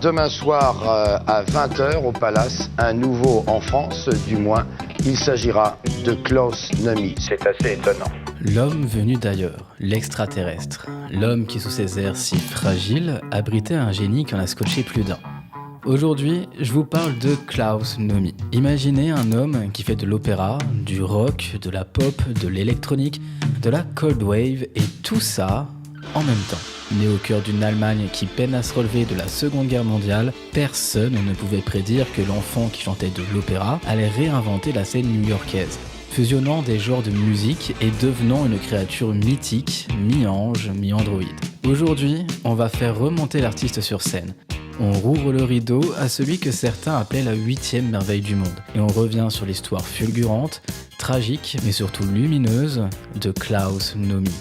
Demain soir à 20h au Palace, un nouveau en France, du moins. Il s'agira de Klaus Nomi. C'est assez étonnant. L'homme venu d'ailleurs, l'extraterrestre. L'homme qui sous ses airs si fragiles abritait un génie qui en a scotché plus d'un. Aujourd'hui, je vous parle de Klaus Nomi. Imaginez un homme qui fait de l'opéra, du rock, de la pop, de l'électronique, de la cold wave et tout ça en même temps. Né au cœur d'une Allemagne qui peine à se relever de la Seconde Guerre mondiale, personne ne pouvait prédire que l'enfant qui chantait de l'opéra allait réinventer la scène new-yorkaise, fusionnant des genres de musique et devenant une créature mythique, mi-ange, mi-androïde. Aujourd'hui, on va faire remonter l'artiste sur scène. On rouvre le rideau à celui que certains appellent la 8e merveille du monde. Et on revient sur l'histoire fulgurante, tragique, mais surtout lumineuse de Klaus Nomi.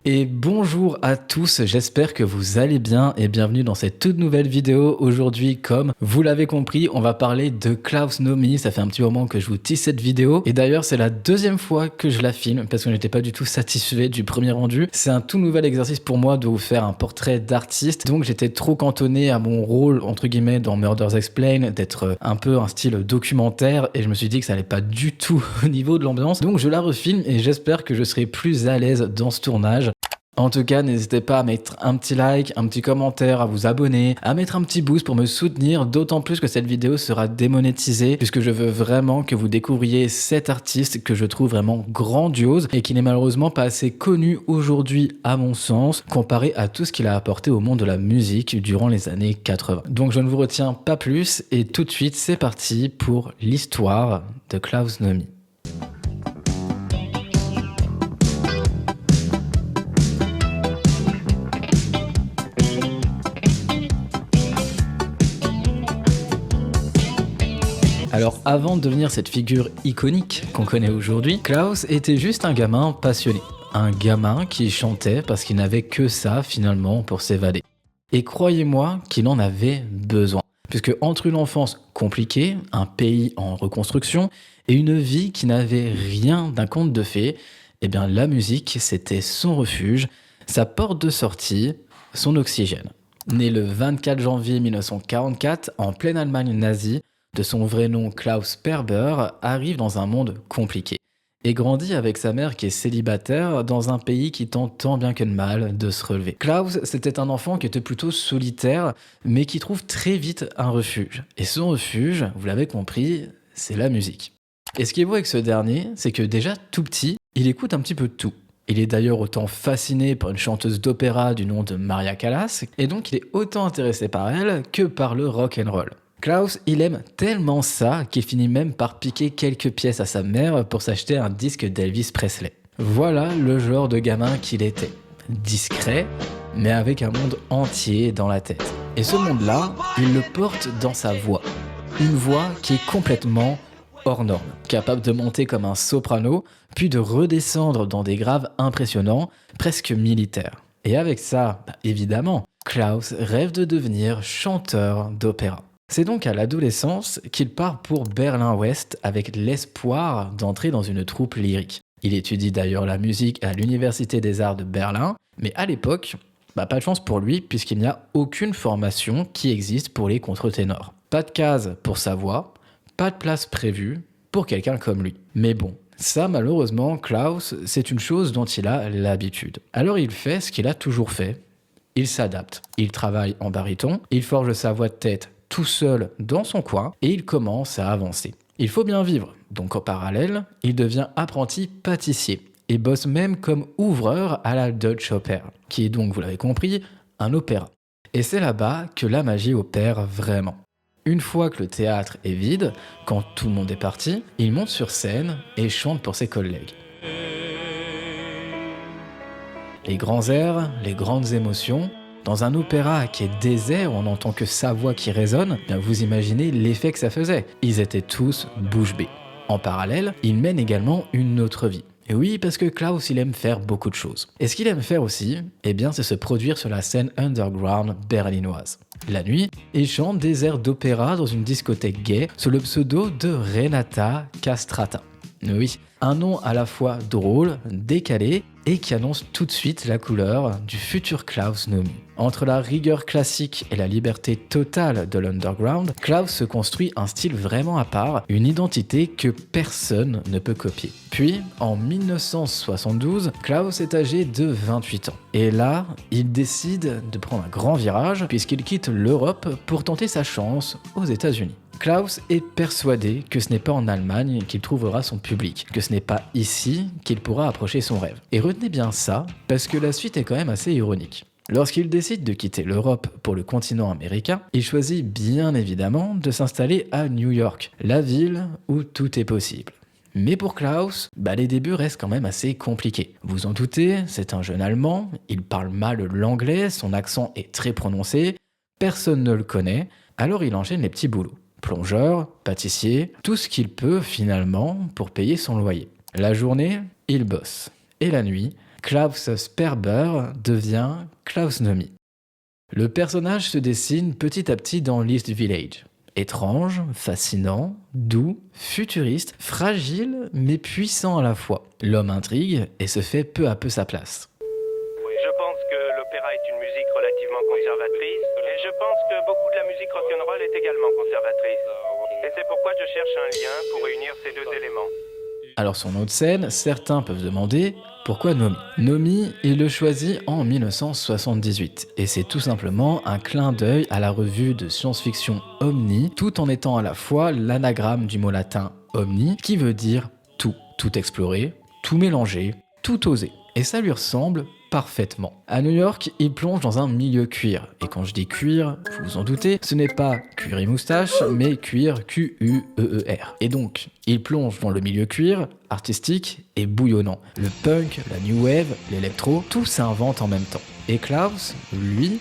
Et bonjour à tous, j'espère que vous allez bien et bienvenue dans cette toute nouvelle vidéo. Aujourd'hui, comme vous l'avez compris, on va parler de Klaus Nomi. Ça fait un petit moment que je vous tease cette vidéo. Et d'ailleurs, c'est la deuxième fois que je la filme parce que je n'étais pas du tout satisfait du premier rendu. C'est un tout nouvel exercice pour moi de vous faire un portrait d'artiste. Donc j'étais trop cantonné à mon rôle, entre guillemets, dans Murders Explained, d'être un peu un style documentaire. Et je me suis dit que ça allait pas du tout au niveau de l'ambiance. Donc je la refilme et j'espère que je serai plus à l'aise dans ce tournage. En tout cas, n'hésitez pas à mettre un petit like, un petit commentaire, à vous abonner, à mettre un petit boost pour me soutenir, d'autant plus que cette vidéo sera démonétisée puisque je veux vraiment que vous découvriez cet artiste que je trouve vraiment grandiose et qui n'est malheureusement pas assez connu aujourd'hui à mon sens, comparé à tout ce qu'il a apporté au monde de la musique durant les années 80. Donc je ne vous retiens pas plus et tout de suite c'est parti pour l'histoire de Klaus Nomi. Alors avant de devenir cette figure iconique qu'on connaît aujourd'hui, Klaus était juste un gamin passionné. Un gamin qui chantait parce qu'il n'avait que ça finalement pour s'évader. Et croyez-moi qu'il en avait besoin. Puisque entre une enfance compliquée, un pays en reconstruction et une vie qui n'avait rien d'un conte de fées, eh bien la musique c'était son refuge, sa porte de sortie, son oxygène. Né le 24 janvier 1944 en pleine Allemagne nazie, de son vrai nom Klaus Sperber, arrive dans un monde compliqué et grandit avec sa mère qui est célibataire dans un pays qui tente tant bien que de mal de se relever. Klaus, c'était un enfant qui était plutôt solitaire, mais qui trouve très vite un refuge. Et son refuge, vous l'avez compris, c'est la musique. Et ce qui est beau avec ce dernier, c'est que déjà tout petit, il écoute un petit peu tout. Il est d'ailleurs autant fasciné par une chanteuse d'opéra du nom de Maria Callas, et donc il est autant intéressé par elle que par le rock and roll. Klaus, il aime tellement ça qu'il finit même par piquer quelques pièces à sa mère pour s'acheter un disque d'Elvis Presley. Voilà le genre de gamin qu'il était. Discret, mais avec un monde entier dans la tête. Et ce monde-là, il le porte dans sa voix. Une voix qui est complètement hors norme, capable de monter comme un soprano, puis de redescendre dans des graves impressionnants, presque militaires. Et avec ça, évidemment, Klaus rêve de devenir chanteur d'opéra. C'est donc à l'adolescence qu'il part pour Berlin-Ouest avec l'espoir d'entrer dans une troupe lyrique. Il étudie d'ailleurs la musique à l'Université des Arts de Berlin, mais à l'époque, pas de chance pour lui puisqu'il n'y a aucune formation qui existe pour les contre-ténors. Pas de case pour sa voix, pas de place prévue pour quelqu'un comme lui. Mais bon, ça malheureusement, Klaus, c'est une chose dont il a l'habitude. Alors il fait ce qu'il a toujours fait, il s'adapte. Il travaille en baryton, il forge sa voix de tête tout seul dans son coin et il commence à avancer. Il faut bien vivre, donc en parallèle, il devient apprenti pâtissier et bosse même comme ouvreur à la Deutsche Oper, qui est donc, vous l'avez compris, un opéra. Et c'est là-bas que la magie opère vraiment. Une fois que le théâtre est vide, quand tout le monde est parti, il monte sur scène et chante pour ses collègues. Les grands airs, les grandes émotions. Dans un opéra qui est désert, où on n'entend que sa voix qui résonne, bien vous imaginez l'effet que ça faisait. Ils étaient tous bouche bée. En parallèle, il mène également une autre vie. Et oui, parce que Klaus, il aime faire beaucoup de choses. Et ce qu'il aime faire aussi, eh bien, c'est se produire sur la scène underground berlinoise. La nuit, il chante des airs d'opéra dans une discothèque gay sous le pseudo de Renata Castrata. Oui, un nom à la fois drôle, décalé et qui annonce tout de suite la couleur du futur Klaus Nomi. Entre la rigueur classique et la liberté totale de l'underground, Klaus se construit un style vraiment à part, une identité que personne ne peut copier. Puis, en 1972, Klaus est âgé de 28 ans. Et là, il décide de prendre un grand virage puisqu'il quitte l'Europe pour tenter sa chance aux États-Unis. Klaus est persuadé que ce n'est pas en Allemagne qu'il trouvera son public, que ce n'est pas ici qu'il pourra approcher son rêve. Et retenez bien ça, parce que la suite est quand même assez ironique. Lorsqu'il décide de quitter l'Europe pour le continent américain, il choisit bien évidemment de s'installer à New York, la ville où tout est possible. Mais pour Klaus, les débuts restent quand même assez compliqués. Vous en doutez, c'est un jeune Allemand, il parle mal l'anglais, son accent est très prononcé, personne ne le connaît, alors il enchaîne les petits boulots. Plongeur, pâtissier, tout ce qu'il peut finalement pour payer son loyer. La journée, il bosse. Et la nuit, Klaus Sperber devient Klaus Nomi. Le personnage se dessine petit à petit dans l'East Village. Étrange, fascinant, doux, futuriste, fragile mais puissant à la fois. L'homme intrigue et se fait peu à peu sa place. Je pense que l'opéra est une musique relativement conservatrice et je pense que beaucoup de la musique rock'n'roll est également conservatrice. Et c'est pourquoi je cherche un lien pour réunir ces deux éléments. Alors son nom de scène, certains peuvent demander pourquoi Nomi. Nomi, il le choisit en 1978 et c'est tout simplement un clin d'œil à la revue de science-fiction Omni, tout en étant à la fois l'anagramme du mot latin omni qui veut dire tout, tout explorer, tout mélanger, tout oser. Et ça lui ressemble parfaitement. À New York, il plonge dans un milieu cuir. Et quand je dis cuir, vous vous en doutez, ce n'est pas cuir et moustache, mais cuir Q-U-E-E-R. Et donc, il plonge dans le milieu cuir, artistique et bouillonnant. Le punk, la new wave, l'électro, tout s'invente en même temps. Et Klaus, lui,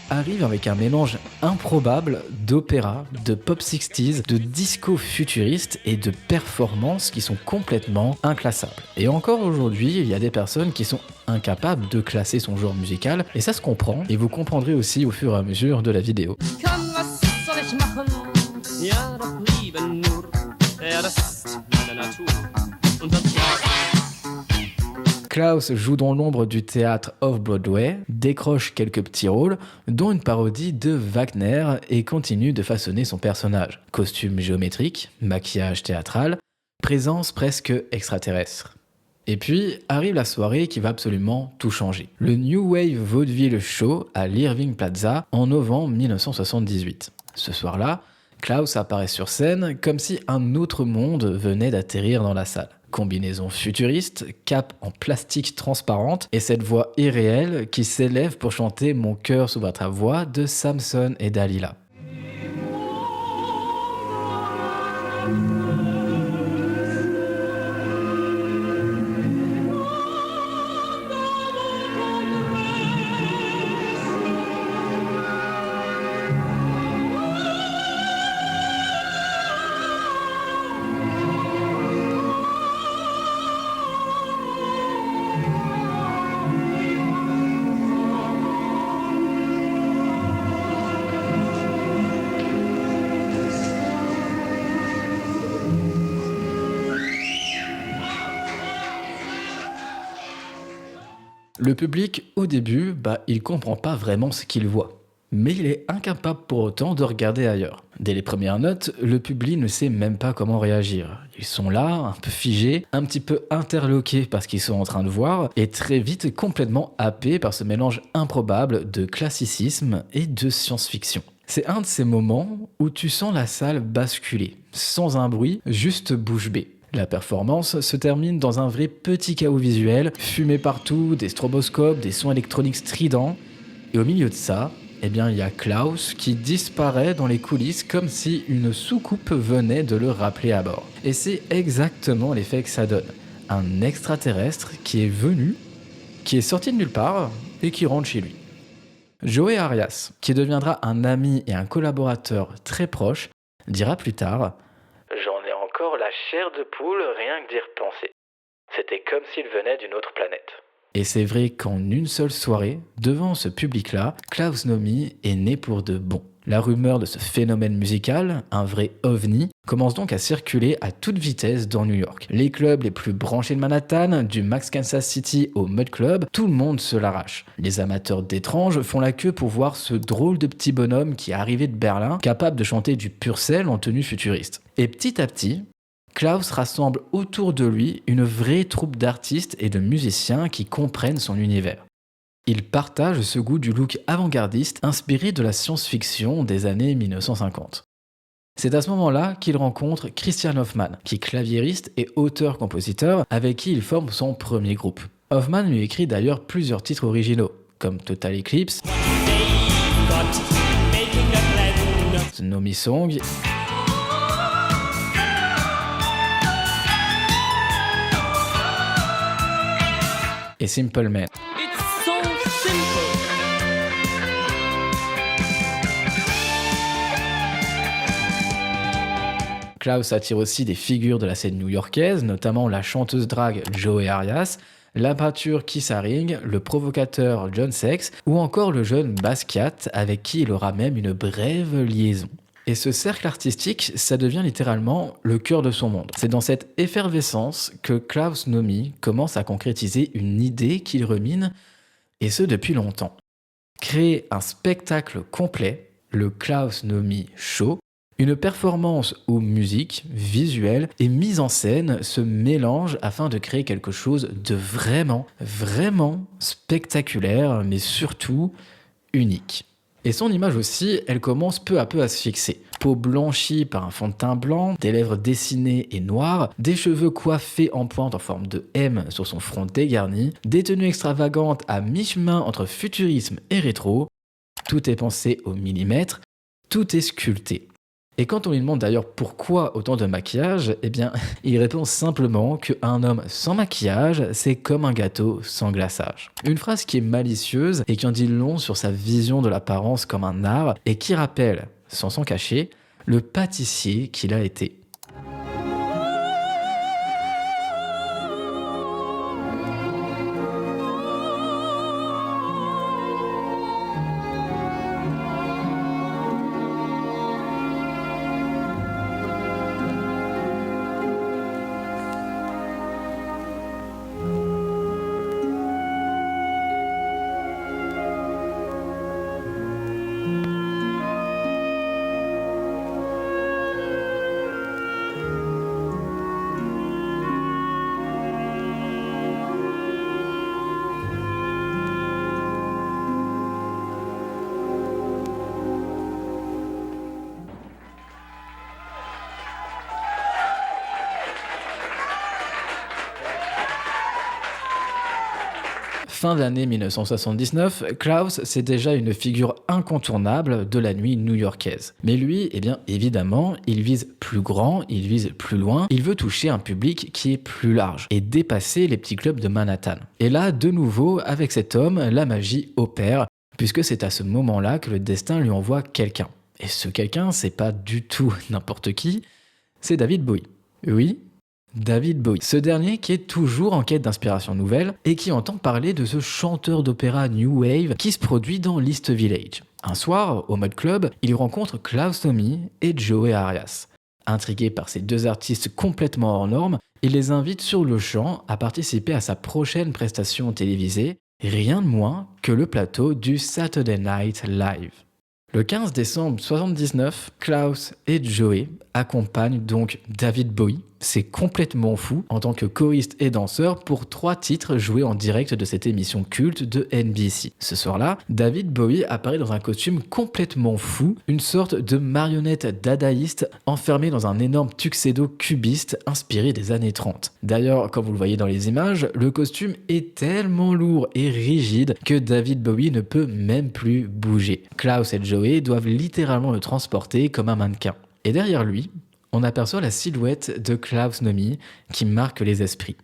arrive avec un mélange improbable d'opéra, de pop 60s, de disco futuriste et de performances qui sont complètement inclassables. Et encore aujourd'hui, il y a des personnes qui sont incapables de classer son genre musical, et ça se comprend, et vous comprendrez aussi au fur et à mesure de la vidéo. Klaus joue dans l'ombre du théâtre Off-Broadway, décroche quelques petits rôles, dont une parodie de Wagner, et continue de façonner son personnage. Costume géométrique, maquillage théâtral, présence presque extraterrestre. Et puis arrive la soirée qui va absolument tout changer. Le New Wave Vaudeville Show à l'Irving Plaza en novembre 1978. Ce soir-là, Klaus apparaît sur scène comme si un autre monde venait d'atterrir dans la salle. Combinaison futuriste, cape en plastique transparente et cette voix irréelle qui s'élève pour chanter Mon cœur sous votre voix de Samson et Dalila. Le public, au début, il comprend pas vraiment ce qu'il voit. Mais il est incapable pour autant de regarder ailleurs. Dès les premières notes, le public ne sait même pas comment réagir. Ils sont là, un peu figés, un petit peu interloqués par ce qu'ils sont en train de voir, et très vite complètement happés par ce mélange improbable de classicisme et de science-fiction. C'est un de ces moments où tu sens la salle basculer, sans un bruit, juste bouche bée. La performance se termine dans un vrai petit chaos visuel, fumée partout, des stroboscopes, des sons électroniques stridents. Et au milieu de ça, il y a Klaus qui disparaît dans les coulisses comme si une soucoupe venait de le rappeler à bord. Et c'est exactement l'effet que ça donne. Un extraterrestre qui est venu, qui est sorti de nulle part et qui rentre chez lui. Joey Arias, qui deviendra un ami et un collaborateur très proche, dira plus tard « J'en ai encore la chair de poule rien que d'y repenser. C'était comme s'il venait d'une autre planète. Et c'est vrai qu'en une seule soirée, devant ce public-là, Klaus Nomi est né pour de bon. La rumeur de ce phénomène musical, un vrai ovni, commence donc à circuler à toute vitesse dans New York. Les clubs les plus branchés de Manhattan, du Max Kansas City au Mud Club, tout le monde se l'arrache. Les amateurs d'étranges font la queue pour voir ce drôle de petit bonhomme qui est arrivé de Berlin, capable de chanter du Purcell en tenue futuriste. Et petit à petit, Klaus rassemble autour de lui une vraie troupe d'artistes et de musiciens qui comprennent son univers. Il partage ce goût du look avant-gardiste inspiré de la science-fiction des années 1950. C'est à ce moment-là qu'il rencontre Christian Hoffman, qui est claviériste et auteur-compositeur avec qui il forme son premier groupe. Hoffman lui écrit d'ailleurs plusieurs titres originaux, comme Total Eclipse, The Nomi Song, et Simple Man. Klaus attire aussi des figures de la scène new-yorkaise, notamment la chanteuse drague Joey Arias, la peinture Keith Haring, le provocateur John Sex ou encore le jeune Basquiat avec qui il aura même une brève liaison. Et ce cercle artistique, ça devient littéralement le cœur de son monde. C'est dans cette effervescence que Klaus Nomi commence à concrétiser une idée qu'il rumine, et ce depuis longtemps. Créer un spectacle complet, le Klaus Nomi Show, une performance où musique, visuel et mise en scène se mélangent afin de créer quelque chose de vraiment, vraiment spectaculaire, mais surtout unique. Et son image aussi, elle commence peu à peu à se fixer. Peau blanchie par un fond de teint blanc, des lèvres dessinées et noires, des cheveux coiffés en pointe en forme de M sur son front dégarni, des tenues extravagantes à mi-chemin entre futurisme et rétro. Tout est pensé au millimètre, tout est sculpté. Et quand on lui demande d'ailleurs pourquoi autant de maquillage, eh bien, il répond simplement qu'un homme sans maquillage, c'est comme un gâteau sans glaçage. Une phrase qui est malicieuse et qui en dit long sur sa vision de l'apparence comme un art et qui rappelle, sans s'en cacher, le pâtissier qu'il a été. Fin d'année 1979, Klaus, c'est déjà une figure incontournable de la nuit new-yorkaise. Mais lui, eh bien, évidemment, il vise plus grand, il vise plus loin, il veut toucher un public qui est plus large et dépasser les petits clubs de Manhattan. Et là, de nouveau, avec cet homme, la magie opère, puisque c'est à ce moment-là que le destin lui envoie quelqu'un. Et ce quelqu'un, c'est pas du tout n'importe qui, c'est David Bowie. Oui, David Bowie. Ce dernier qui est toujours en quête d'inspiration nouvelle et qui entend parler de ce chanteur d'opéra New Wave qui se produit dans l'East Village. Un soir, au Mud Club, il rencontre Klaus Nomi et Joey Arias. Intrigué par ces deux artistes complètement hors normes, il les invite sur le champ à participer à sa prochaine prestation télévisée, rien de moins que le plateau du Saturday Night Live. Le 15 décembre 1979, Klaus et Joey accompagnent donc David Bowie, c'est complètement fou, en tant que choriste et danseur pour 3 titres joués en direct de cette émission culte de NBC. Ce soir-là, David Bowie apparaît dans un costume complètement fou, une sorte de marionnette dadaïste enfermée dans un énorme tuxedo cubiste inspiré des années 30. D'ailleurs, comme vous le voyez dans les images, le costume est tellement lourd et rigide que David Bowie ne peut même plus bouger. Klaus et Joey doivent littéralement le transporter comme un mannequin. Et derrière lui, on aperçoit la silhouette de Klaus Nomi qui marque les esprits.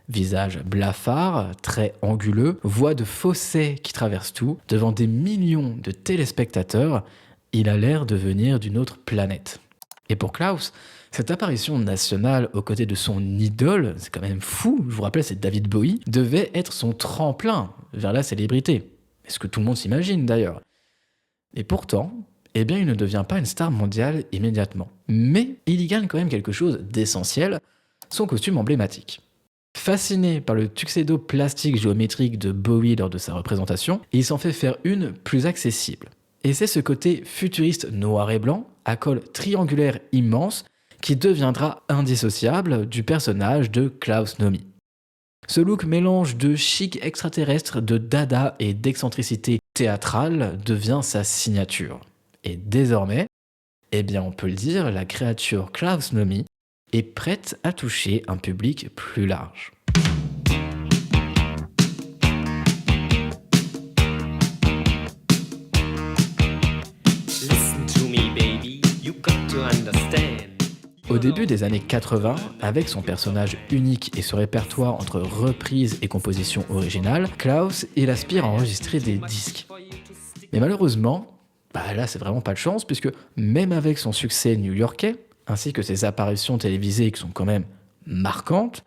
Visage blafard, très anguleux, voix de fausset qui traverse tout, devant des millions de téléspectateurs, il a l'air de venir d'une autre planète. Et pour Klaus, Cette apparition nationale aux côtés de son idole, c'est quand même fou, je vous rappelle c'est David Bowie, devait être son tremplin vers la célébrité. C'est ce que tout le monde s'imagine d'ailleurs. Et pourtant, il ne devient pas une star mondiale immédiatement. Mais il y gagne quand même quelque chose d'essentiel, son costume emblématique. Fasciné par le tuxedo plastique géométrique de Bowie lors de sa représentation, il s'en fait faire une plus accessible. Et c'est ce côté futuriste noir et blanc, à col triangulaire immense, qui deviendra indissociable du personnage de Klaus Nomi. Ce look mélange de chic extraterrestre, de dada et d'excentricité théâtrale devient sa signature. Et désormais, on peut le dire, la créature Klaus Nomi est prête à toucher un public plus large. Au début des années 80, avec son personnage unique et son répertoire entre reprises et compositions originales, Klaus, il aspire à enregistrer des disques. Mais malheureusement, là c'est vraiment pas de chance, puisque même avec son succès new-yorkais, ainsi que ses apparitions télévisées qui sont quand même marquantes,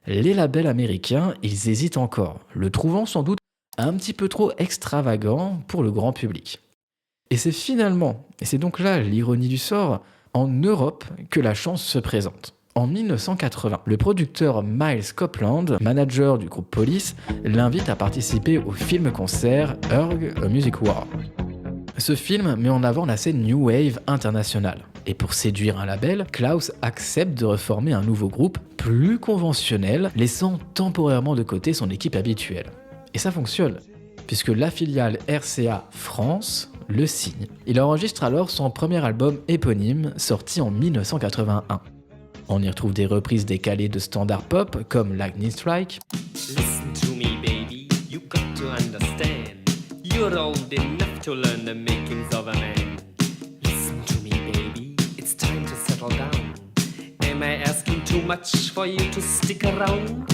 les labels américains, ils hésitent encore, le trouvant sans doute un petit peu trop extravagant pour le grand public. Et c'est finalement, et c'est donc là l'ironie du sort, en Europe que la chance se présente. En 1980, le producteur Miles Copeland, manager du groupe Police, l'invite à participer au film-concert Urgh! A Music War. Ce film met en avant la scène New Wave internationale. Et pour séduire un label, Klaus accepte de reformer un nouveau groupe plus conventionnel, laissant temporairement de côté son équipe habituelle. Et ça fonctionne, puisque la filiale RCA France le signe. Il enregistre alors son premier album éponyme, sorti en 1981. On y retrouve des reprises décalées de standards pop comme Lightning Strike, Listen to me, baby, you got to understand. You're old enough to learn the makings of a man. Listen to me, baby, it's time to settle down. Am I asking too much for you to stick around?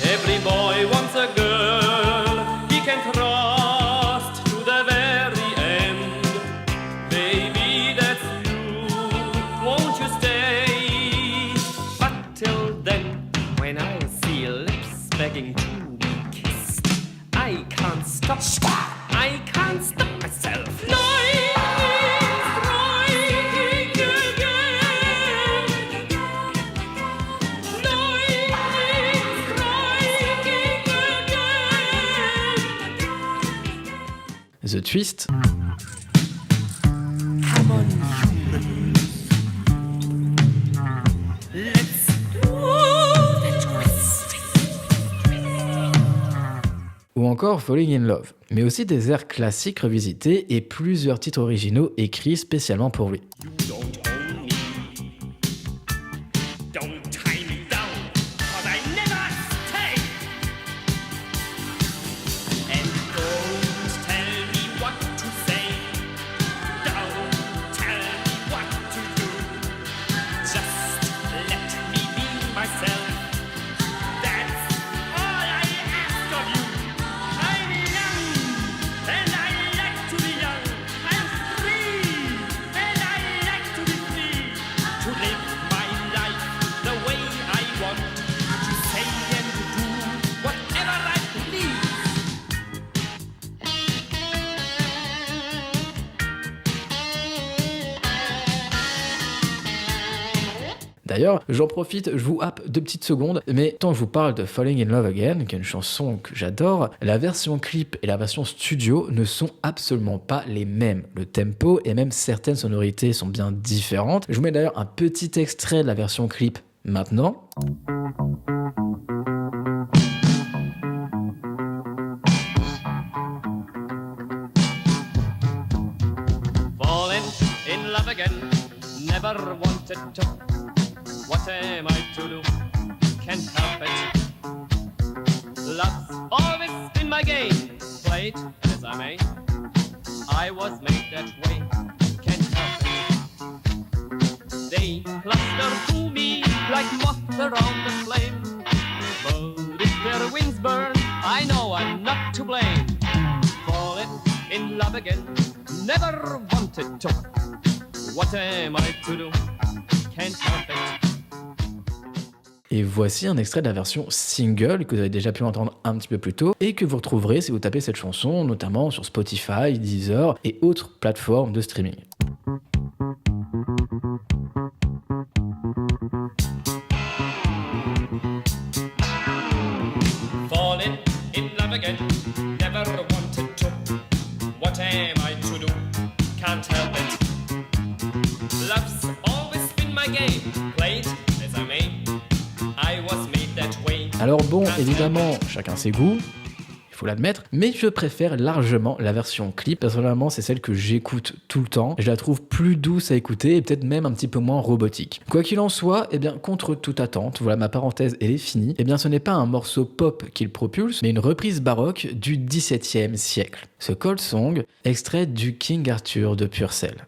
Every boy wants a girl he can trust to the very end. Baby, that's you, won't you stay? But till then, when I see lips begging to be kissed, I can't stop. I can't stop myself. The Twist, Come on, humans. Let's do the twist. ou encore Falling in Love, mais aussi des airs classiques revisités et plusieurs titres originaux écrits spécialement pour lui. Don't hold me. Don't tie me down, 'cause I never stay. And don't tell me what to say. Don't tell me what to do. Just let me be myself. That's all I ask of you. I'm young, and I like to be young. I'm free, and I like to be free. To live my life the way I want. To say and do whatever I please. D'ailleurs, j'en profite, je vous happe 2 petites secondes, mais tant que je vous parle de Falling in Love Again, qui est une chanson que j'adore, la version clip et la version studio ne sont absolument pas les mêmes. Le tempo et même certaines sonorités sont bien différentes. Je vous mets d'ailleurs un petit extrait de la version clip maintenant. Falling in love again, never wanted to. What am I to do? Can't help it. Love's always been my game, played as I may. I was made that way, can't help it. They cluster to me like moths around the flame. But if their wings burn, I know I'm not to blame. Falling in love again, never wanted to. What am I to do? can't help it. Et voici un extrait de la version single que vous avez déjà pu entendre un petit peu plus tôt et que vous retrouverez si vous tapez cette chanson, notamment sur Spotify, Deezer et autres plateformes de streaming. Falling in love again, never wanted to. What am I to do? Can't help it. Love's always been my game, played as I may. I was made that way. Alors bon, évidemment, chacun ses goûts, il faut l'admettre, mais je préfère largement la version clip. Personnellement, c'est celle que j'écoute tout le temps. Je la trouve plus douce à écouter et peut-être même un petit peu moins robotique. Quoi qu'il en soit, eh bien, contre toute attente, voilà ma parenthèse, elle est finie, eh bien, ce n'est pas un morceau pop qu'il propulse, mais une reprise baroque du XVIIe siècle. Ce Cold Song, extrait du King Arthur de Purcell.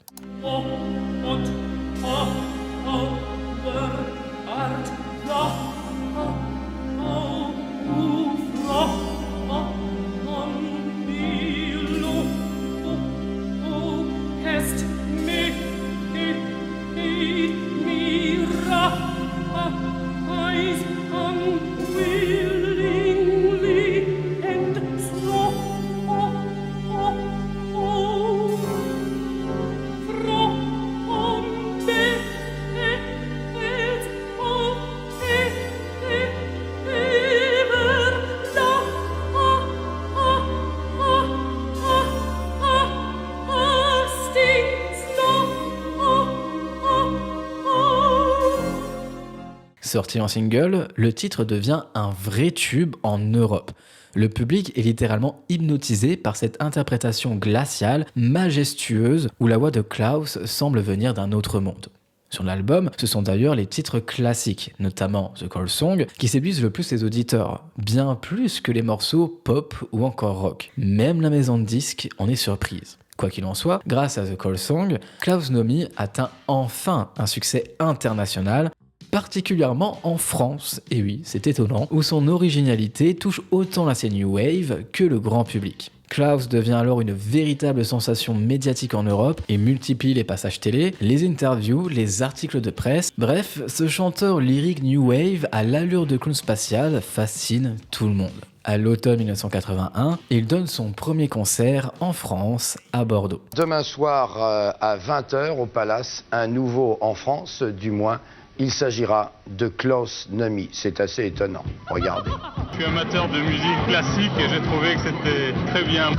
Sorti en single, le titre devient un vrai tube en Europe. Le public est littéralement hypnotisé par cette interprétation glaciale, majestueuse, où la voix de Klaus semble venir d'un autre monde. Sur l'album, ce sont d'ailleurs les titres classiques, notamment The Cold Song, qui séduisent le plus les auditeurs, bien plus que les morceaux pop ou encore rock. Même la maison de disques en est surprise. Quoi qu'il en soit, grâce à The Cold Song, Klaus Nomi atteint enfin un succès international, particulièrement en France, et oui, c'est étonnant, où son originalité touche autant la scène New Wave que le grand public. Klaus devient alors une véritable sensation médiatique en Europe et multiplie les passages télé, les interviews, les articles de presse. Bref, ce chanteur lyrique New Wave à l'allure de clown spatial fascine tout le monde. À l'automne 1981, il donne son premier concert en France, à Bordeaux. Demain soir à 20h au Palace, un nouveau en France, du moins. Il s'agira de Klaus Nomi. C'est assez étonnant. Regardez. Je suis amateur de musique classique et j'ai trouvé que c'était très bien.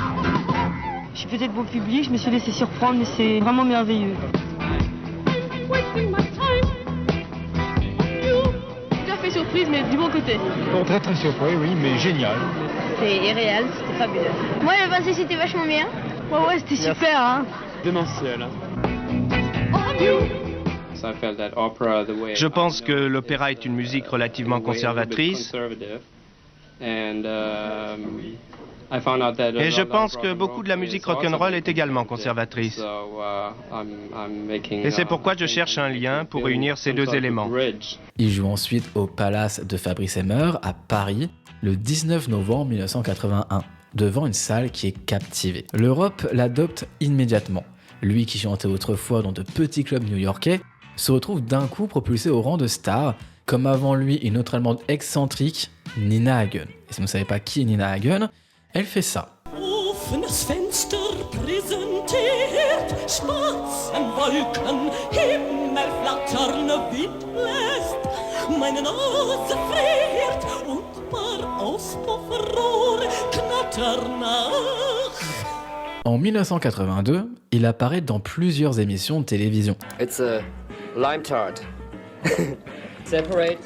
Je suis peut-être beau public, je me suis laissé surprendre, mais c'est vraiment merveilleux. Tout à fait surprise, mais du bon côté. Bon, très très surpris, oui, mais génial. C'est irréel, c'était fabuleux. Moi, le passé, c'était vachement bien. Ouais, c'était super, hein. Démentiel. Je pense que l'opéra est une musique relativement conservatrice. Et je pense que beaucoup de la musique rock'n'roll est également conservatrice. Et c'est pourquoi je cherche un lien pour réunir ces deux éléments. Il joue ensuite au Palace de Fabrice Emmer à Paris le 19 novembre 1981, devant une salle qui est captivée. L'Europe l'adopte immédiatement. Lui qui chantait autrefois dans de petits clubs new-yorkais se retrouve d'un coup propulsé au rang de star, comme avant lui une autre allemande excentrique, Nina Hagen. Et si vous ne savez pas qui est Nina Hagen, elle fait ça. Offenes Fenster präsentiert Spatzenwolken, Himmel flattern, Wind bläst, meine Nase friert und paar Auspuffrohre knattern nach. En 1982, il apparaît dans plusieurs émissions de télévision. It's a lime tart. Separate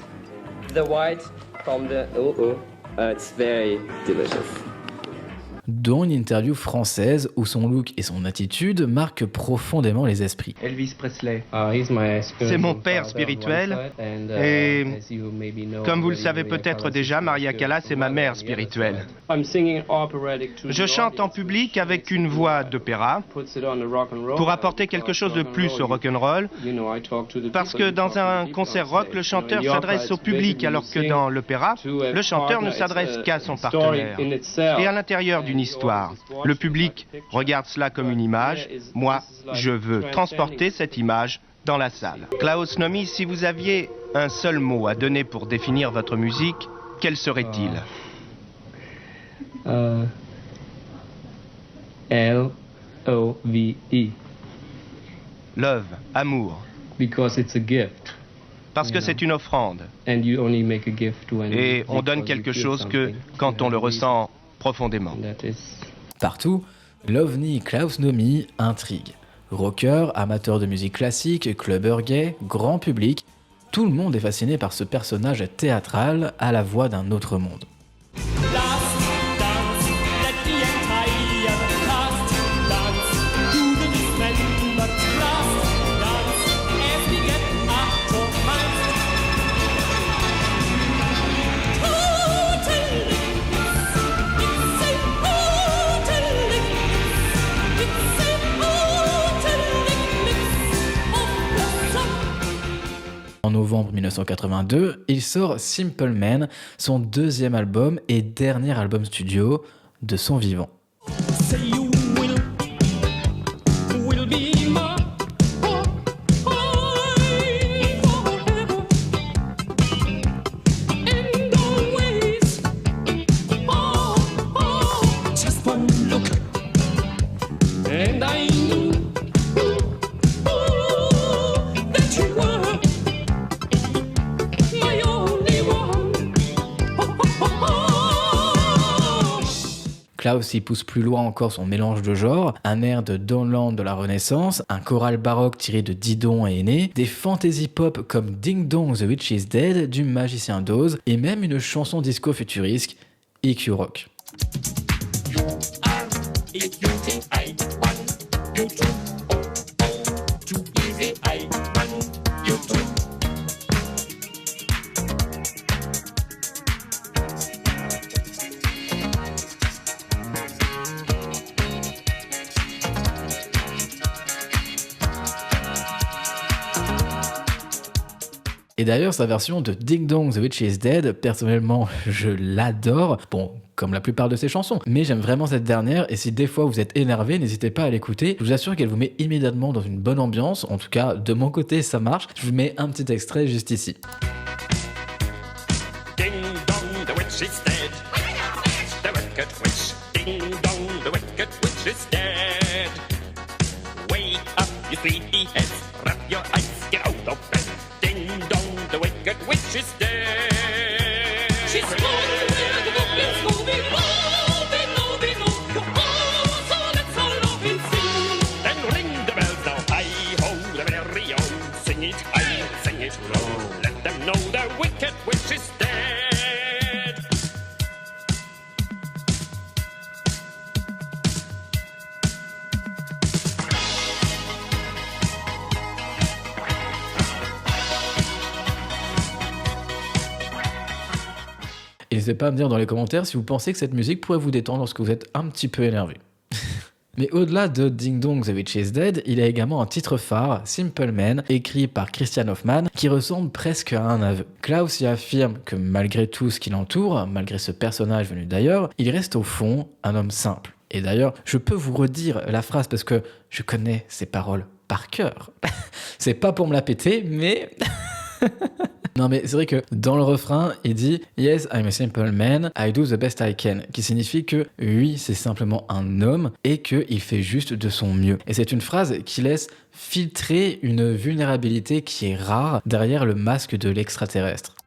the white from the it's very delicious. Dont une interview française où son look et son attitude marquent profondément les esprits. Elvis Presley. C'est mon père spirituel et, comme vous le savez peut-être déjà, Maria Callas est ma mère spirituelle. Je chante en public avec une voix d'opéra pour apporter quelque chose de plus au rock'n'roll, parce que dans un concert rock, le chanteur s'adresse au public, alors que dans l'opéra, le chanteur ne s'adresse qu'à son partenaire. Et à l'intérieur d'une histoire, le public regarde cela comme une image. Moi, je veux transporter cette image dans la salle. Klaus Nomi, si vous aviez un seul mot à donner pour définir votre musique, quel serait-il? L-O-V-E. Love, amour. Because it's a gift. Parce que c'est une offrande. And you only make a gift when Et on donne quelque chose que quand on le ressent profondément. Partout, l'OVNI Klaus Nomi intrigue. Rocker, amateur de musique classique, clubbeur gay, grand public, tout le monde est fasciné par ce personnage théâtral à la voix d'un autre monde. En novembre 1982, il sort Simple Man, son deuxième album et dernier album studio de son vivant. Klaus y pousse plus loin encore son mélange de genres, un air de Downland de la Renaissance, un choral baroque tiré de Didon et Aîné, des fantasy pop comme Ding Dong The Witch is Dead du Magicien d'Oz et même une chanson disco futuriste, EQ Rock. Et d'ailleurs, sa version de Ding Dong The Witch is Dead, personnellement, je l'adore. Bon, comme la plupart de ses chansons. Mais j'aime vraiment cette dernière, et si des fois vous êtes énervé, n'hésitez pas à l'écouter. Je vous assure qu'elle vous met immédiatement dans une bonne ambiance. En tout cas, de mon côté, ça marche. Je vous mets un petit extrait juste ici. Ding dong, the witch is dead. The wicked witch. Ding dong, the wicked witch is dead. Wake up, you sleepy heads. Wrap your eyes, get out of bed. Ding dong, the wicked witch is dead. She's moving, it's moving, moving, moving, moving. Oh, so let's all off and sing. Then ring the bells now, hi ho, the merry o. Sing it high, sing it low. Let them know the wicked witch is dead. Et n'hésitez pas à me dire dans les commentaires si vous pensez que cette musique pourrait vous détendre lorsque vous êtes un petit peu énervé. Mais au-delà de Ding Dong The Witch is Dead, il y a également un titre phare, Simple Man, écrit par Christian Hoffman, qui ressemble presque à un aveu. Klaus y affirme que malgré tout ce qui l'entoure, malgré ce personnage venu d'ailleurs, il reste au fond un homme simple. Et d'ailleurs, je peux vous redire la phrase parce que je connais ces paroles par cœur. C'est pas pour me la péter, mais... Non mais c'est vrai que dans le refrain, il dit « Yes, I'm a simple man, I do the best I can », qui signifie que oui, c'est simplement un homme et qu'il fait juste de son mieux. Et c'est une phrase qui laisse filtrer une vulnérabilité qui est rare derrière le masque de l'extraterrestre.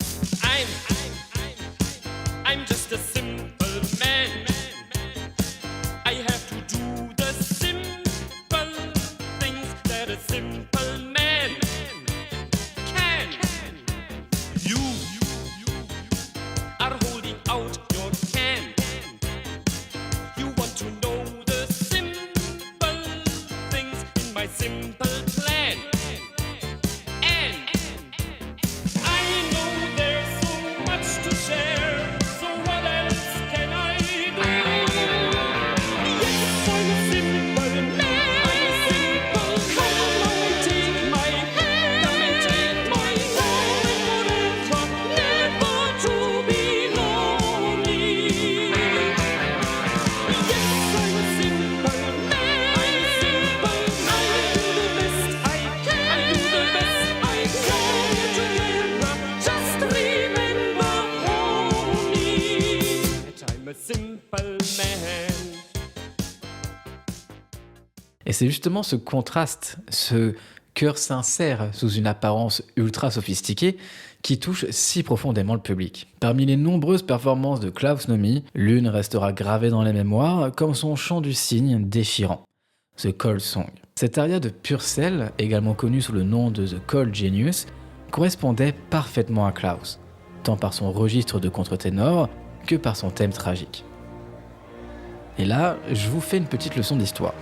I'm just a simple man. I have to do the simple things that a simple man can. You are holding out your hand. You want to know the simple things in my simple plan. And I know there man. Et c'est justement ce contraste, ce cœur sincère sous une apparence ultra sophistiquée qui touche si profondément le public. Parmi les nombreuses performances de Klaus Nomi, l'une restera gravée dans les mémoires comme son chant du cygne déchirant, The Cold Song. Cet aria de Purcell, également connu sous le nom de The Cold Genius, correspondait parfaitement à Klaus, tant par son registre de contre-ténor que par son thème tragique. Et là, je vous fais une petite leçon d'histoire.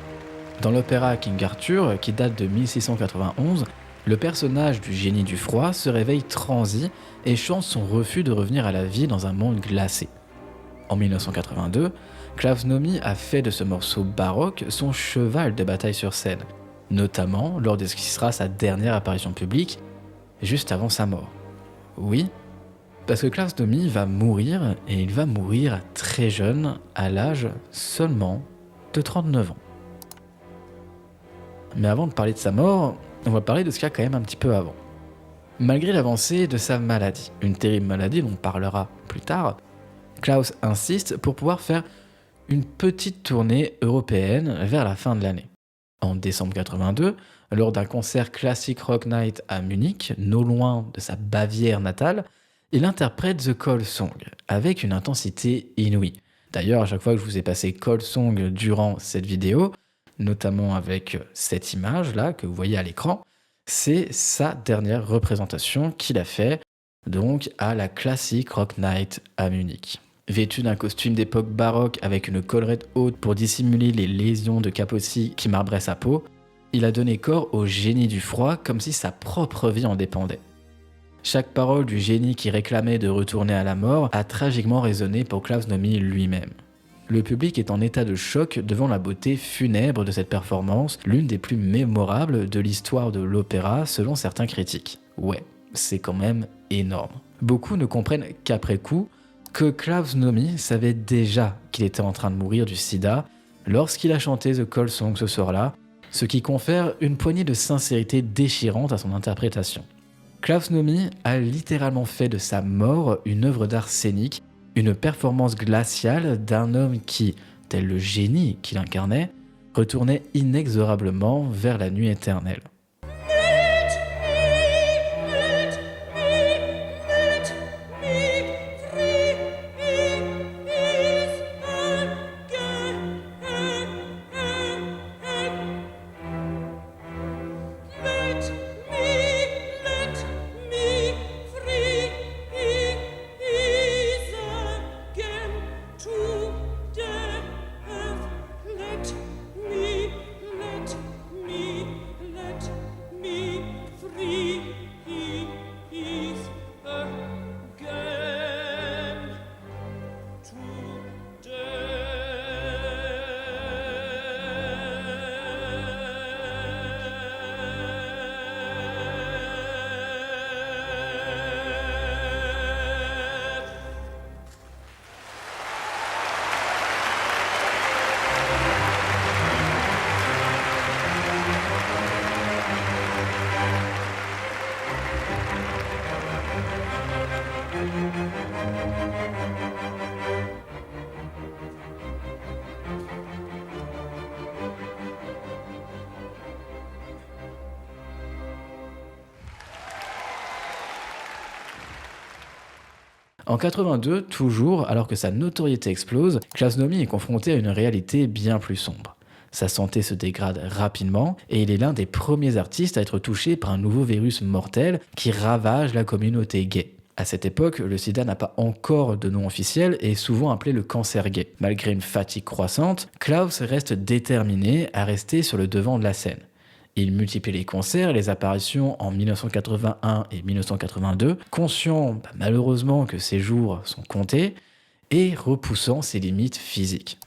Dans l'opéra King Arthur, qui date de 1691, le personnage du génie du froid se réveille transi et chante son refus de revenir à la vie dans un monde glacé. En 1982, Klaus Nomi a fait de ce morceau baroque son cheval de bataille sur scène, notamment lors de ce qui sera sa dernière apparition publique, juste avant sa mort. Oui, parce que Klaus Nomi va mourir, et il va mourir très jeune, à l'âge seulement de 39 ans. Mais avant de parler de sa mort, on va parler de ce qu'il y a quand même un petit peu avant. Malgré l'avancée de sa maladie, une terrible maladie dont on parlera plus tard, Klaus insiste pour pouvoir faire une petite tournée européenne vers la fin de l'année. En décembre 82, lors d'un concert Classic Rock Night à Munich, non loin de sa Bavière natale, il interprète The Cold Song avec une intensité inouïe. D'ailleurs, à chaque fois que je vous ai passé Cold Song durant cette vidéo, notamment avec cette image-là que vous voyez à l'écran, c'est sa dernière représentation qu'il a fait donc à la Classic Rock Night à Munich. Vêtu d'un costume d'époque baroque avec une collerette haute pour dissimuler les lésions de Capozzi qui marbraient sa peau, il a donné corps au génie du froid comme si sa propre vie en dépendait. Chaque parole du génie qui réclamait de retourner à la mort a tragiquement résonné pour Klaus Nomi lui-même. Le public est en état de choc devant la beauté funèbre de cette performance, l'une des plus mémorables de l'histoire de l'opéra selon certains critiques. Ouais, c'est quand même énorme. Beaucoup ne comprennent qu'après coup que Klaus Nomi savait déjà qu'il était en train de mourir du sida lorsqu'il a chanté The Cold Song ce soir-là, ce qui confère une poignée de sincérité déchirante à son interprétation. Klaus Nomi a littéralement fait de sa mort une œuvre d'art scénique, une performance glaciale d'un homme qui, tel le génie qu'il incarnait, retournait inexorablement vers la nuit éternelle. En 82, toujours, alors que sa notoriété explose, Klaus Nomi est confronté à une réalité bien plus sombre. Sa santé se dégrade rapidement et il est l'un des premiers artistes à être touché par un nouveau virus mortel qui ravage la communauté gay. À cette époque, le sida n'a pas encore de nom officiel et est souvent appelé le cancer gay. Malgré une fatigue croissante, Klaus reste déterminé à rester sur le devant de la scène. Il multiplie les concerts et les apparitions en 1981 et 1982, conscient malheureusement que ses jours sont comptés et repoussant ses limites physiques.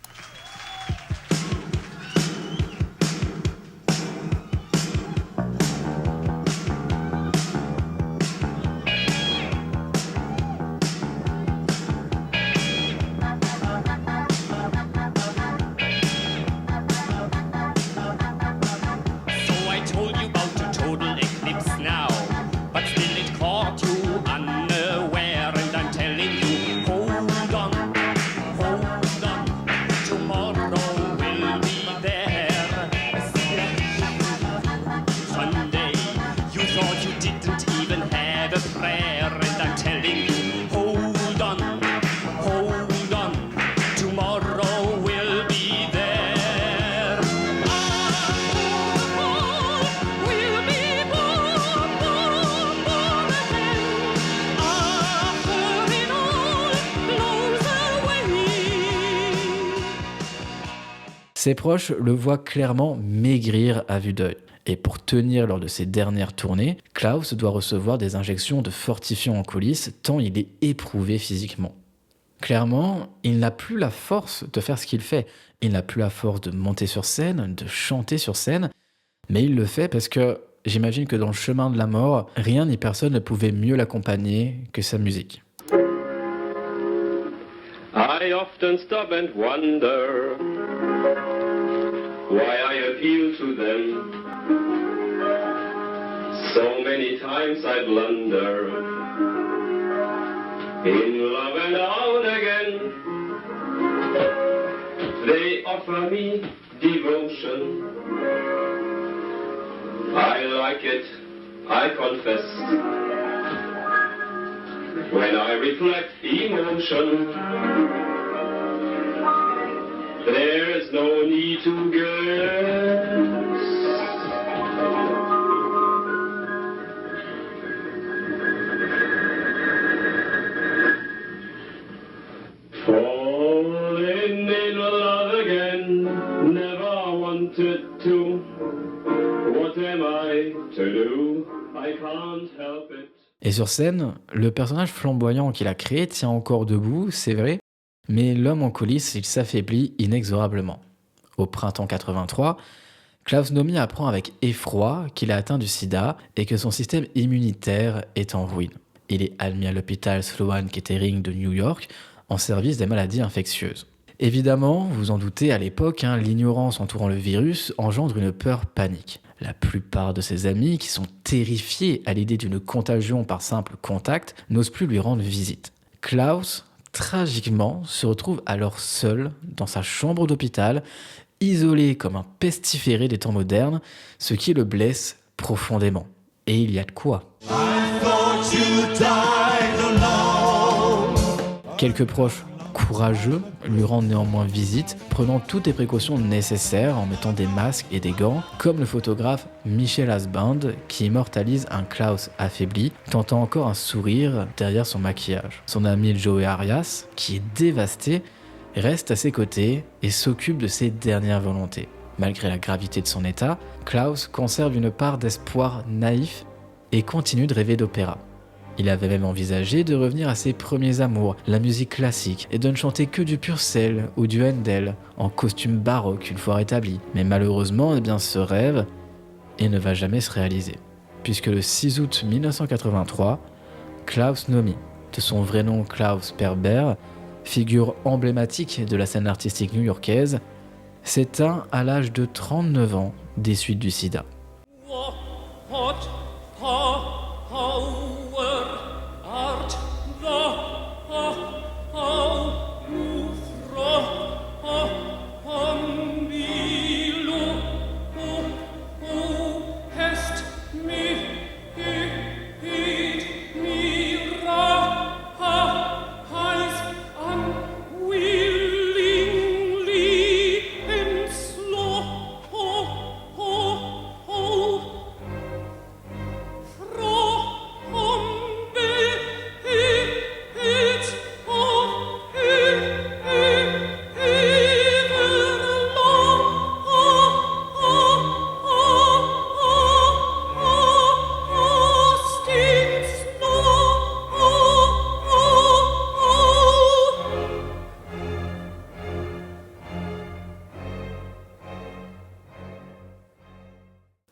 Ses proches le voient clairement maigrir à vue d'œil. Et pour tenir lors de ses dernières tournées, Klaus doit recevoir des injections de fortifiants en coulisses tant il est éprouvé physiquement. Clairement, il n'a plus la force de faire ce qu'il fait. Il n'a plus la force de monter sur scène, de chanter sur scène, mais il le fait parce que j'imagine que dans le chemin de la mort, rien ni personne ne pouvait mieux l'accompagner que sa musique. I often stop and wonder why I appeal to them. So many times I blunder in love and out again. They offer me devotion. I like it, I confess. When I reflect emotion, there's no need to guess. Falling in love again, never wanted to. What am I to do? I can't help it. Et sur scène, le personnage flamboyant qu'il a créé tient encore debout, c'est vrai, mais l'homme en coulisses, il s'affaiblit inexorablement. Au printemps 83, Klaus Nomi apprend avec effroi qu'il a atteint du sida et que son système immunitaire est en ruine. Il est admis à l'hôpital Sloan Kettering de New York en service des maladies infectieuses. Évidemment, vous en doutez, à l'époque, l'ignorance entourant le virus engendre une peur panique. La plupart de ses amis, qui sont terrifiés à l'idée d'une contagion par simple contact, n'osent plus lui rendre visite. Klaus, tragiquement, se retrouve alors seul dans sa chambre d'hôpital, isolé comme un pestiféré des temps modernes, ce qui le blesse profondément. Et il y a de quoi. Quelques proches courageux lui rendent néanmoins visite, prenant toutes les précautions nécessaires en mettant des masques et des gants, comme le photographe Michel Asband qui immortalise un Klaus affaibli, tentant encore un sourire derrière son maquillage. Son ami Joey Arias, qui est dévasté, reste à ses côtés et s'occupe de ses dernières volontés. Malgré la gravité de son état, Klaus conserve une part d'espoir naïf et continue de rêver d'opéra. Il avait même envisagé de revenir à ses premiers amours, la musique classique, et de ne chanter que du Purcell ou du Handel, en costume baroque une fois rétabli. Mais malheureusement, ce rêve ne va jamais se réaliser. Puisque le 6 août 1983, Klaus Nomi, de son vrai nom Klaus Perber, figure emblématique de la scène artistique new-yorkaise, s'éteint à l'âge de 39 ans des suites du sida.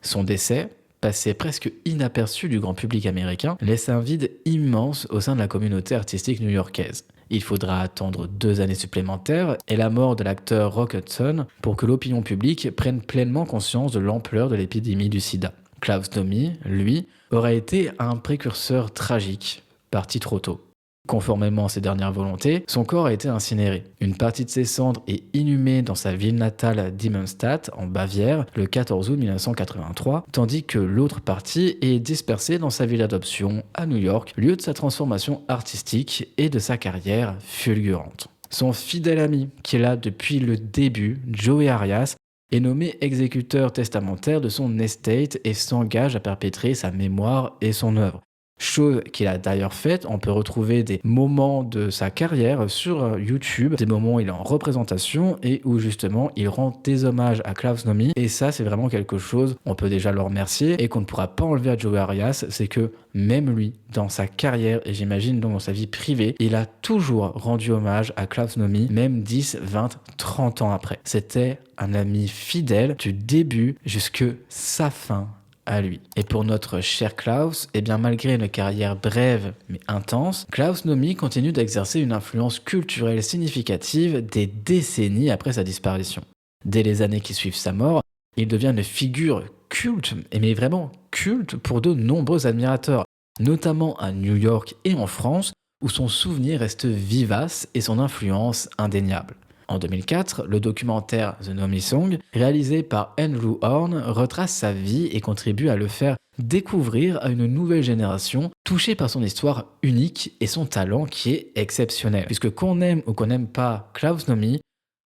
Son décès, passé presque inaperçu du grand public américain, laisse un vide immense au sein de la communauté artistique new-yorkaise. Il faudra attendre 2 années supplémentaires et la mort de l'acteur Rock Hudson pour que l'opinion publique prenne pleinement conscience de l'ampleur de l'épidémie du sida. Klaus Nomi, lui, aura été un précurseur tragique, parti trop tôt. Conformément à ses dernières volontés, son corps a été incinéré. Une partie de ses cendres est inhumée dans sa ville natale d'Immenstadt, en Bavière, le 14 août 1983, tandis que l'autre partie est dispersée dans sa ville d'adoption à New York, lieu de sa transformation artistique et de sa carrière fulgurante. Son fidèle ami, qui est là depuis le début, Joey Arias, est nommé exécuteur testamentaire de son estate et s'engage à perpétrer sa mémoire et son œuvre. Chose qu'il a d'ailleurs faite. On peut retrouver des moments de sa carrière sur YouTube, des moments où il est en représentation et où justement il rend des hommages à Klaus Nomi. Et ça, c'est vraiment quelque chose, on peut déjà le remercier et qu'on ne pourra pas enlever à Joey Arias, c'est que même lui, dans sa carrière et j'imagine donc dans sa vie privée, il a toujours rendu hommage à Klaus Nomi, même 10, 20, 30 ans après. C'était un ami fidèle du début jusque sa fin à lui. Et pour notre cher Klaus, eh bien malgré une carrière brève mais intense, Klaus Nomi continue d'exercer une influence culturelle significative des décennies après sa disparition. Dès les années qui suivent sa mort, il devient une figure culte, mais vraiment culte pour de nombreux admirateurs, notamment à New York et en France, où son souvenir reste vivace et son influence indéniable. En 2004, le documentaire The Nomi Song, réalisé par Andrew Horn, retrace sa vie et contribue à le faire découvrir à une nouvelle génération touchée par son histoire unique et son talent qui est exceptionnel. Puisque qu'on aime ou qu'on n'aime pas Klaus Nomi,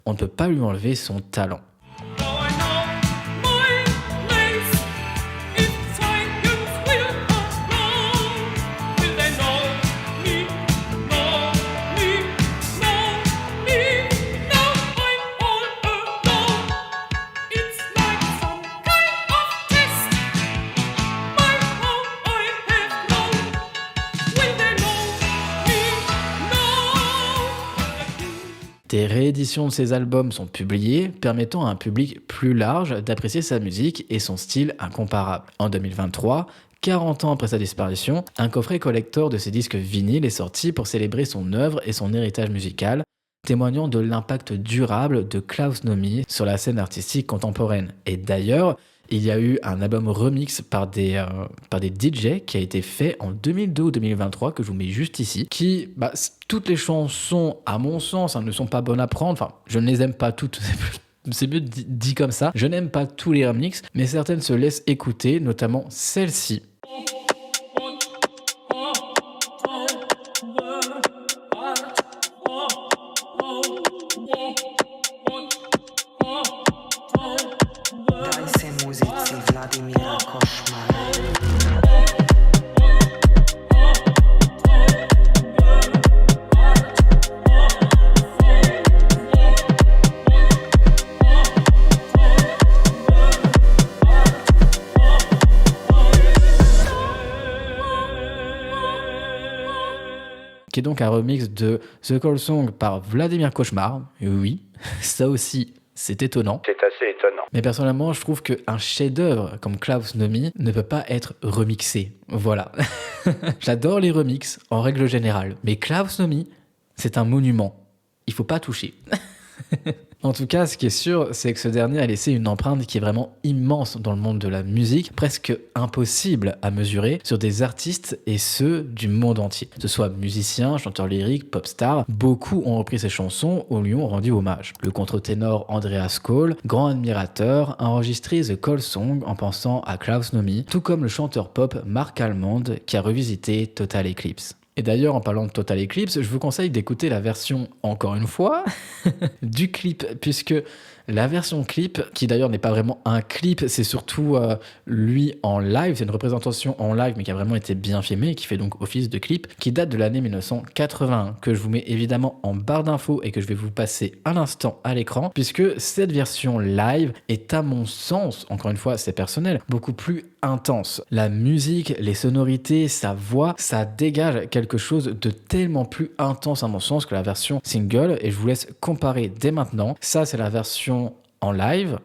on ne peut pas lui enlever son talent. Des rééditions de ses albums sont publiées, permettant à un public plus large d'apprécier sa musique et son style incomparable. En 2023, 40 ans après sa disparition, un coffret collector de ses disques vinyles est sorti pour célébrer son œuvre et son héritage musical, témoignant de l'impact durable de Klaus Nomi sur la scène artistique contemporaine. Et d'ailleurs, il y a eu un album remix par des DJ qui a été fait en 2002 ou 2023, que je vous mets juste ici, qui, toutes les chansons, à mon sens, ne sont pas bonnes à prendre. Enfin, je ne les aime pas toutes, c'est mieux dit comme ça. Je n'aime pas tous les remixes, mais certaines se laissent écouter, notamment celle-ci. Qui est donc un remix de The Cold Song par Vladimir Cauchemar. Et oui, ça aussi, c'est étonnant. C'est assez étonnant. Mais personnellement, je trouve qu'un chef-d'œuvre comme Klaus Nomi ne peut pas être remixé. Voilà. J'adore les remixes, en règle générale. Mais Klaus Nomi, c'est un monument. Il faut pas toucher. En tout cas, ce qui est sûr, c'est que ce dernier a laissé une empreinte qui est vraiment immense dans le monde de la musique, presque impossible à mesurer sur des artistes et ceux du monde entier. Que ce soit musiciens, chanteurs lyriques, pop stars, beaucoup ont repris ses chansons ou lui ont rendu hommage. Le contre-ténor Andreas Cole, grand admirateur, a enregistré The Cold Song en pensant à Klaus Nomi, tout comme le chanteur pop Mark Almond qui a revisité Total Eclipse. Et d'ailleurs, en parlant de Total Eclipse, je vous conseille d'écouter la version, encore une fois, du clip, puisque la version clip, qui d'ailleurs n'est pas vraiment un clip, c'est surtout lui en live, c'est une représentation en live, mais qui a vraiment été bien filmée, et qui fait donc office de clip, qui date de l'année 1981, que je vous mets évidemment en barre d'infos et que je vais vous passer à l'instant à l'écran, puisque cette version live est, à mon sens, encore une fois, c'est personnel, beaucoup plus intense. La musique, les sonorités, sa voix, ça dégage quelque chose de tellement plus intense à mon sens que la version single, et je vous laisse comparer dès maintenant. Ça, c'est la version en live.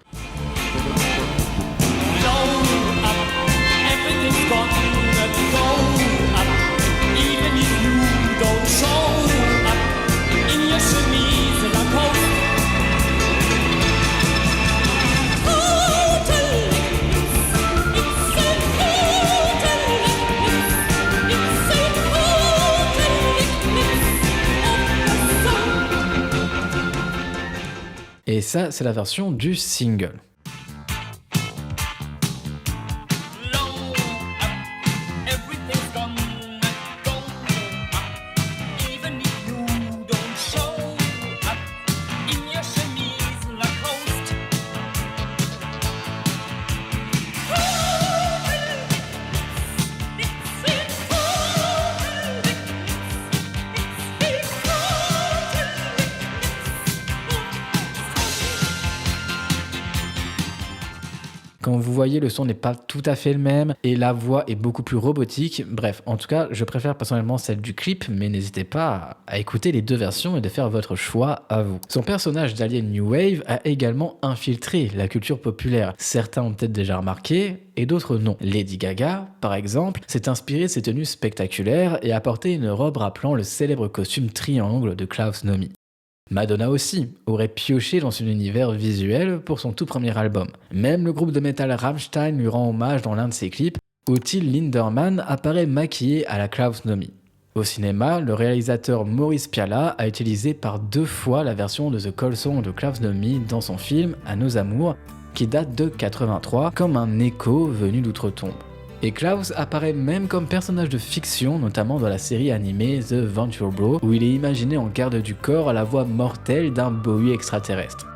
Et ça, c'est la version du single. Quand vous voyez, le son n'est pas tout à fait le même et la voix est beaucoup plus robotique. Bref, en tout cas, je préfère personnellement celle du clip, mais n'hésitez pas à écouter les deux versions et de faire votre choix à vous. Son personnage d'Alien New Wave a également infiltré la culture populaire. Certains ont peut-être déjà remarqué et d'autres non. Lady Gaga, par exemple, s'est inspirée de ses tenues spectaculaires et a porté une robe rappelant le célèbre costume triangle de Klaus Nomi. Madonna aussi aurait pioché dans son univers visuel pour son tout premier album. Même le groupe de métal Rammstein lui rend hommage dans l'un de ses clips où Till Lindemann apparaît maquillé à la Klaus Nomi. Au cinéma, le réalisateur Maurice Pialat a utilisé par 2 fois la version de The Cold Song de Klaus Nomi dans son film À nos amours, qui date de 83, comme un écho venu d'outre-tombe. Et Klaus apparaît même comme personnage de fiction, notamment dans la série animée The Venture Bro, où il est imaginé en garde du corps à la voix mortelle d'un Bowie extraterrestre.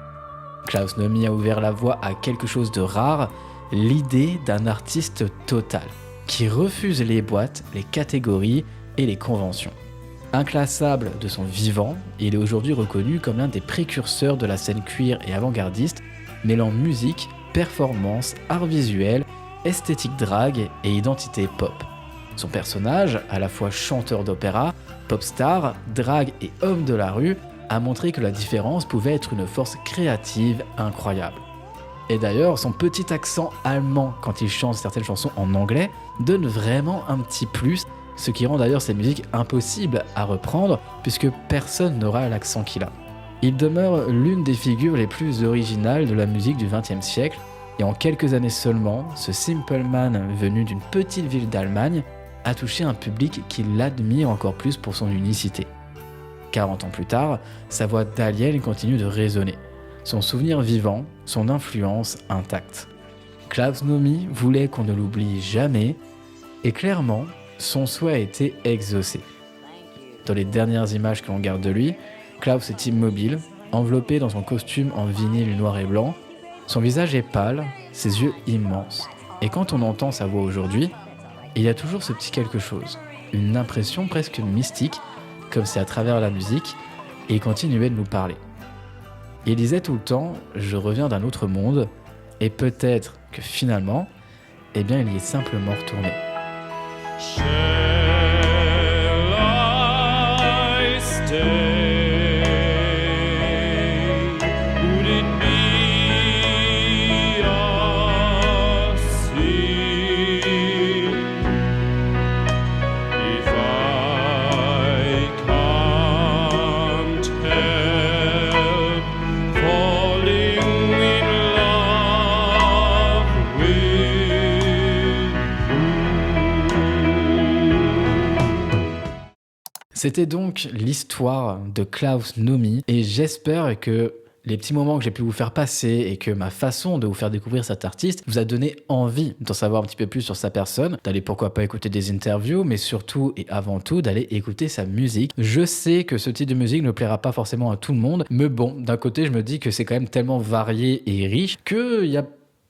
Klaus Nomi a ouvert la voie à quelque chose de rare, l'idée d'un artiste total, qui refuse les boîtes, les catégories et les conventions. Inclassable de son vivant, il est aujourd'hui reconnu comme l'un des précurseurs de la scène queer et avant-gardiste, mêlant musique, performance, art visuel, esthétique drague et identité pop. Son personnage, à la fois chanteur d'opéra, pop star, drague et homme de la rue, a montré que la différence pouvait être une force créative incroyable. Et d'ailleurs, son petit accent allemand quand il chante certaines chansons en anglais donne vraiment un petit plus, ce qui rend d'ailleurs ses musiques impossibles à reprendre puisque personne n'aura l'accent qu'il a. Il demeure l'une des figures les plus originales de la musique du XXe siècle. Et en quelques années seulement, ce Simple Man venu d'une petite ville d'Allemagne a touché un public qui l'admire encore plus pour son unicité. 40 ans plus tard, sa voix d'alien continue de résonner, son souvenir vivant, son influence intacte. Klaus Nomi voulait qu'on ne l'oublie jamais, et clairement, son souhait a été exaucé. Dans les dernières images que l'on garde de lui, Klaus est immobile, enveloppé dans son costume en vinyle noir et blanc. Son visage est pâle, ses yeux immenses. Et quand on entend sa voix aujourd'hui, il y a toujours ce petit quelque chose, une impression presque mystique, comme c'est à travers la musique, et il continuait de nous parler. Il disait tout le temps « je reviens d'un autre monde », et peut-être que finalement, eh bien il y est simplement retourné. Shall I stay? C'était donc l'histoire de Klaus Nomi et j'espère que les petits moments que j'ai pu vous faire passer et que ma façon de vous faire découvrir cet artiste vous a donné envie d'en savoir un petit peu plus sur sa personne, d'aller pourquoi pas écouter des interviews, mais surtout et avant tout d'aller écouter sa musique. Je sais que ce type de musique ne plaira pas forcément à tout le monde, mais bon, d'un côté je me dis que c'est quand même tellement varié et riche qu'il y a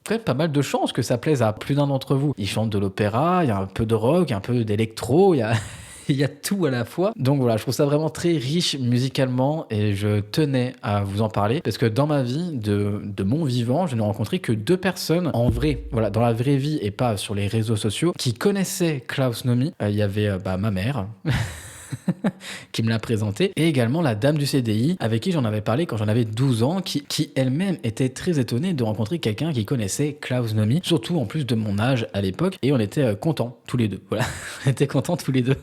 quand même pas mal de chances que ça plaise à plus d'un d'entre vous. Il chante de l'opéra, il y a un peu de rock, un peu d'électro, il y a tout à la fois. Donc voilà, je trouve ça vraiment très riche musicalement et je tenais à vous en parler parce que dans ma vie, de mon vivant, je n'ai rencontré que 2 personnes en vrai, voilà, dans la vraie vie et pas sur les réseaux sociaux, qui connaissaient Klaus Nomi. Il y avait ma mère qui me l'a présenté, et également la dame du CDI avec qui j'en avais parlé quand j'en avais 12 ans, qui elle-même était très étonnée de rencontrer quelqu'un qui connaissait Klaus Nomi, surtout en plus de mon âge à l'époque, et on était contents tous les deux, voilà, on était contents tous les deux.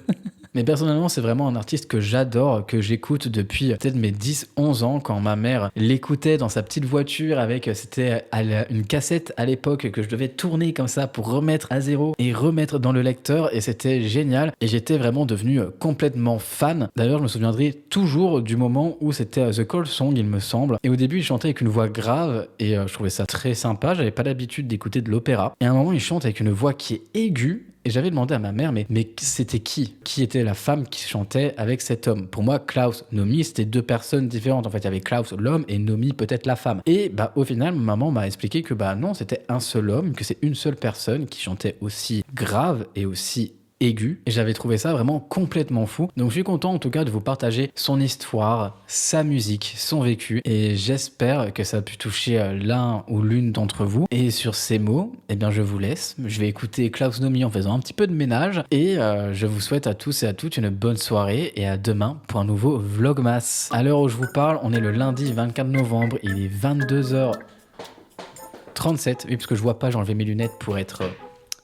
Mais personnellement, c'est vraiment un artiste que j'adore, que j'écoute depuis peut-être mes 10-11 ans, quand ma mère l'écoutait dans sa petite voiture avec, c'était une cassette à l'époque que je devais tourner comme ça pour remettre à zéro et remettre dans le lecteur, et c'était génial, et j'étais vraiment devenu complètement fan. D'ailleurs, je me souviendrai toujours du moment où c'était The Cold Song, il me semble, et au début, il chantait avec une voix grave, et je trouvais ça très sympa, j'avais pas l'habitude d'écouter de l'opéra, et à un moment, il chante avec une voix qui est aiguë. Et j'avais demandé à ma mère, mais c'était qui était la femme qui chantait avec cet homme? Pour moi, Klaus Nomi, c'était 2 personnes différentes. En fait, il y avait Klaus l'homme et Nomi peut-être la femme. Et au final, maman m'a expliqué que non, c'était un seul homme, que c'est une seule personne qui chantait aussi grave et aussi aigu et j'avais trouvé ça vraiment complètement fou. Donc je suis content en tout cas de vous partager son histoire, sa musique, son vécu et j'espère que ça a pu toucher l'un ou l'une d'entre vous. Et sur ces mots, eh bien je vous laisse. Je vais écouter Klaus Nomi en faisant un petit peu de ménage et je vous souhaite à tous et à toutes une bonne soirée et à demain pour un nouveau Vlogmas. À l'heure où je vous parle, on est le lundi 24 novembre, il est 22h37. Oui, parce que je vois pas, j'ai enlevé mes lunettes pour être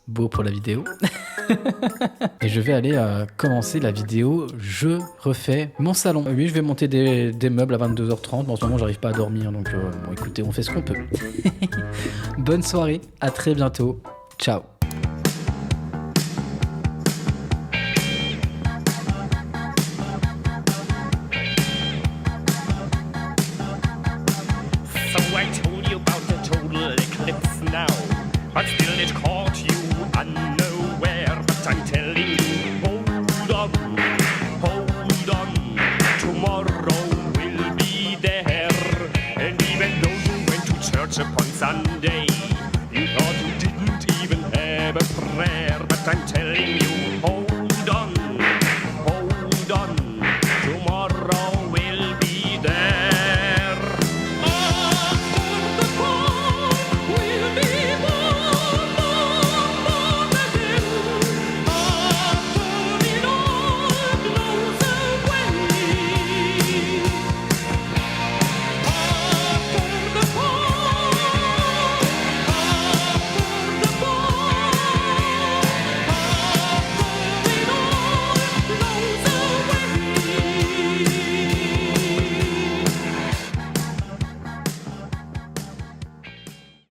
beau pour la vidéo. Et je vais aller commencer la vidéo. Je refais mon salon. Oui, je vais monter des meubles à 22h30. Mais en ce moment, j'arrive pas à dormir. Donc, bon, écoutez, on fait ce qu'on peut. Bonne soirée. À très bientôt. Ciao. So I told you about the total eclipse now, but still it caught you unaware. But I'm telling you, hold on, tomorrow will be there. And even though you went to church upon Sunday,